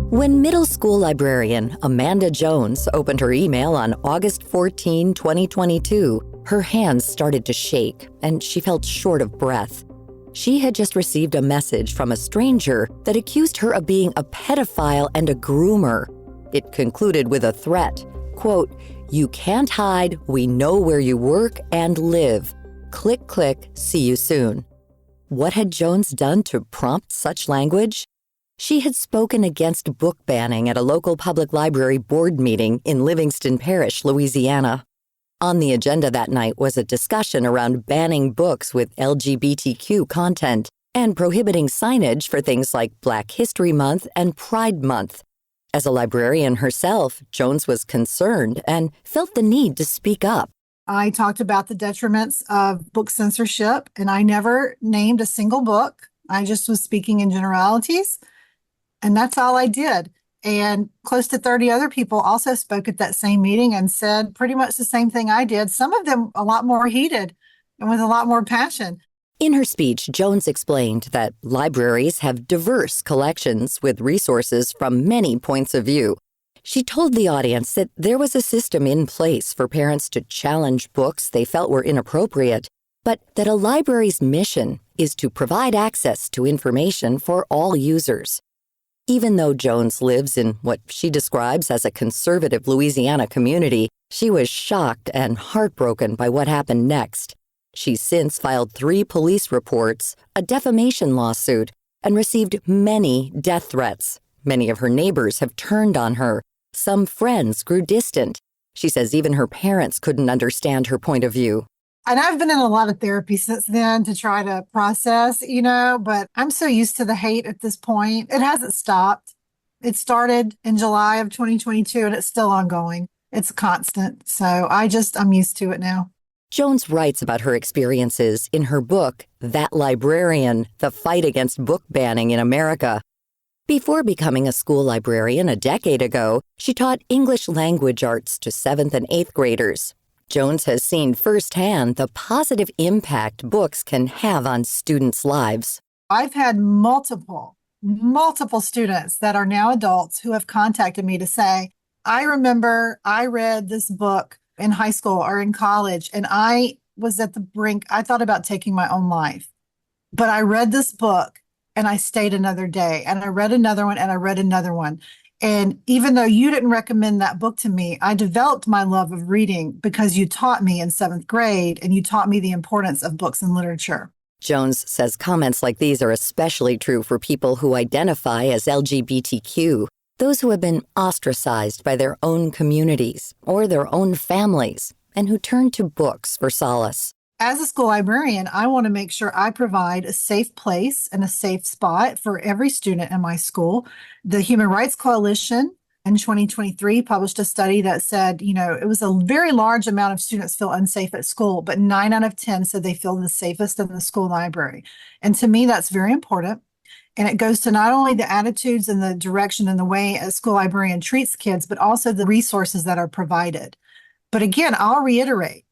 When middle school librarian Amanda Jones opened her email on August 14, 2022, her hands started to shake and she felt short of breath. She had just received a message from a stranger that accused her of being a pedophile and a groomer. It concluded with a threat, quote, "You can't hide, we know where you work and live. Click, click, see you soon." What had Jones done to prompt such language? She had spoken against book banning at a local public library board meeting in Livingston Parish, Louisiana. On the agenda that night was a discussion around banning books with LGBTQ content and prohibiting signage for things like Black History Month and Pride Month. As a librarian herself, Jones was concerned and felt the need to speak up. I talked about the detriments of book censorship, and I never named a single book. I just was speaking in generalities. And that's all I did. And close to 30 other people also spoke at that same meeting and said pretty much the same thing I did. Some of them a lot more heated and with a lot more passion. In her speech, Jones explained that libraries have diverse collections with resources from many points of view. She told the audience that there was a system in place for parents to challenge books they felt were inappropriate, but that a library's mission is to provide access to information for all users. Even though Jones lives in what she describes as a conservative Louisiana community, she was shocked and heartbroken by what happened next. She's since filed 3 police reports, a defamation lawsuit, and received many death threats. Many of her neighbors have turned on her. Some friends grew distant. She says even her parents couldn't understand her point of view. And I've been in a lot of therapy since then to try to process, but I'm so used to the hate at this point. It hasn't stopped. It started in July of 2022 and it's still ongoing. It's constant. So I'm used to it now. Jones writes about her experiences in her book, That Librarian, The Fight Against Book Banning in America. Before becoming a school librarian a decade ago, she taught English language arts to 7th and 8th graders. Jones has seen firsthand the positive impact books can have on students' lives. I've had multiple students that are now adults who have contacted me to say, I remember I read this book in high school or in college, and I was at the brink. I thought about taking my own life, but I read this book and I stayed another day and I read another one and I read another one. And even though you didn't recommend that book to me, I developed my love of reading because you taught me in 7th grade and you taught me the importance of books and literature. Jones says comments like these are especially true for people who identify as LGBTQ, those who have been ostracized by their own communities or their own families, and who turn to books for solace. As a school librarian, I want to make sure I provide a safe place and a safe spot for every student in my school. The Human Rights Coalition in 2023 published a study that said, it was a very large amount of students feel unsafe at school, but 9 out of 10 said they feel the safest in the school library. And to me, that's very important. And it goes to not only the attitudes and the direction and the way a school librarian treats kids, but also the resources that are provided. But again, I'll reiterate,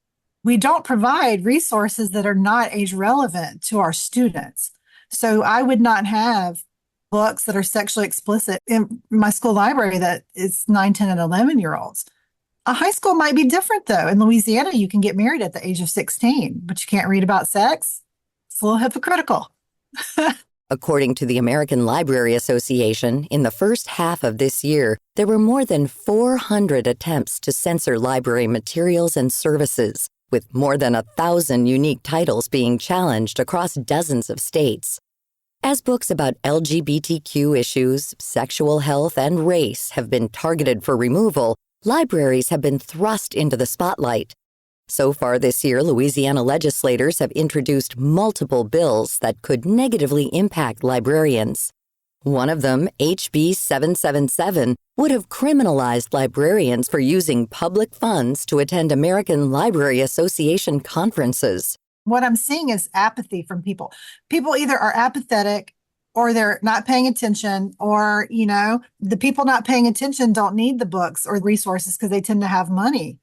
we don't provide resources that are not age relevant to our students. So I would not have books that are sexually explicit in my school library that is 9, 10, and 11-year-olds. A high school might be different, though. In Louisiana, you can get married at the age of 16, but you can't read about sex. It's a little hypocritical. According to the American Library Association, in the first half of this year, there were more than 400 attempts to censor library materials and services, with more than 1,000 unique titles being challenged across dozens of states. As books about LGBTQ issues, sexual health, and race have been targeted for removal, libraries have been thrust into the spotlight. So far this year, Louisiana legislators have introduced multiple bills that could negatively impact librarians. One of them, HB 777, would have criminalized librarians for using public funds to attend American Library Association conferences. What I'm seeing is apathy from people. People either are apathetic or they're not paying attention, or, the people not paying attention don't need the books or resources because they tend to have money.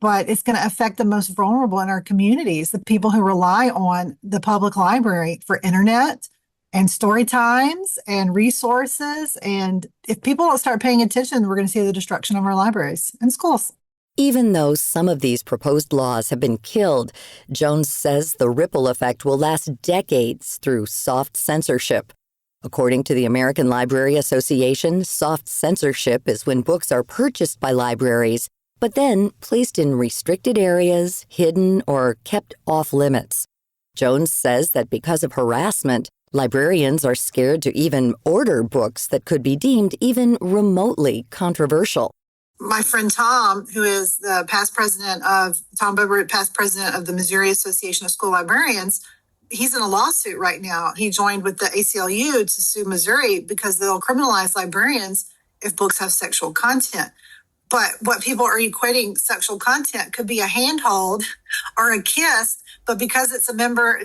But it's going to affect the most vulnerable in our communities, the people who rely on the public library for internet and story times and resources. And if people don't start paying attention, we're going to see the destruction of our libraries and schools. Even though some of these proposed laws have been killed, Jones says the ripple effect will last decades through soft censorship. According to the American Library Association, soft censorship is when books are purchased by libraries, but then placed in restricted areas, hidden, or kept off limits. Jones says that because of harassment, librarians are scared to even order books that could be deemed even remotely controversial. My friend Tom, who is the past president of the Missouri Association of School Librarians, he's in a lawsuit right now. He joined with the ACLU to sue Missouri because they'll criminalize librarians if books have sexual content. But what people are equating sexual content could be a handhold or a kiss, but because it's a member,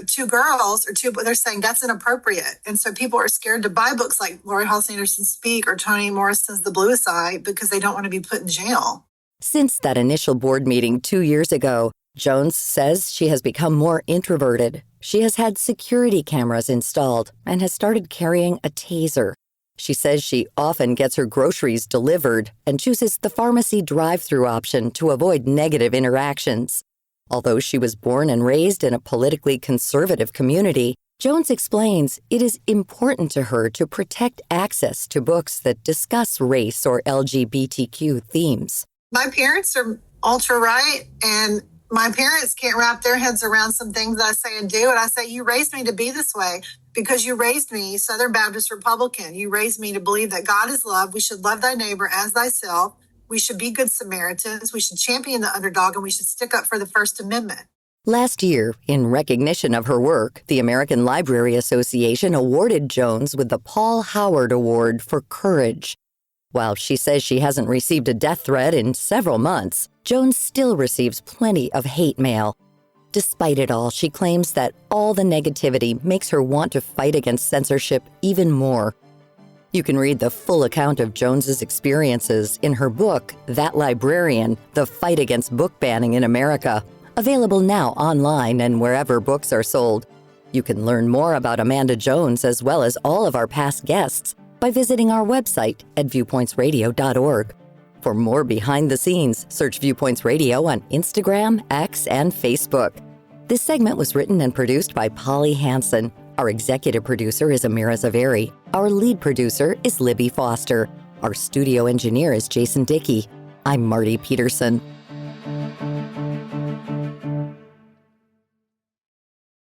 two girls or two, they're saying that's inappropriate. And so people are scared to buy books like Lori Halse Anderson's Speak or Toni Morrison's The Bluest Eye because they don't want to be put in jail. Since that initial board meeting 2 years ago, Jones says she has become more introverted. She has had security cameras installed and has started carrying a taser. She says she often gets her groceries delivered and chooses the pharmacy drive-through option to avoid negative interactions. Although she was born and raised in a politically conservative community, Jones explains it is important to her to protect access to books that discuss race or LGBTQ themes. My parents are ultra-right, and my parents can't wrap their heads around some things I say and do. And I say, you raised me to be this way because you raised me Southern Baptist Republican. You raised me to believe that God is love. We should love thy neighbor as thyself. We should be good Samaritans. We should champion the underdog, and we should stick up for the First Amendment. Last year, in recognition of her work, the American Library Association awarded Jones with the Paul Howard Award for Courage. While she says she hasn't received a death threat in several months, Jones still receives plenty of hate mail. Despite it all, she claims that all the negativity makes her want to fight against censorship even more. You can read the full account of Jones's experiences in her book, That Librarian: The Fight Against Book Banning in America, available now online and wherever books are sold. You can learn more about Amanda Jones as well as all of our past guests by visiting our website at viewpointsradio.org. For more behind the scenes, search Viewpoints Radio on Instagram, X, and Facebook. This segment was written and produced by Polly Hansen. Our executive producer is Amira Zaveri. Our lead producer is Libby Foster. Our studio engineer is Jason Dickey. I'm Marty Peterson.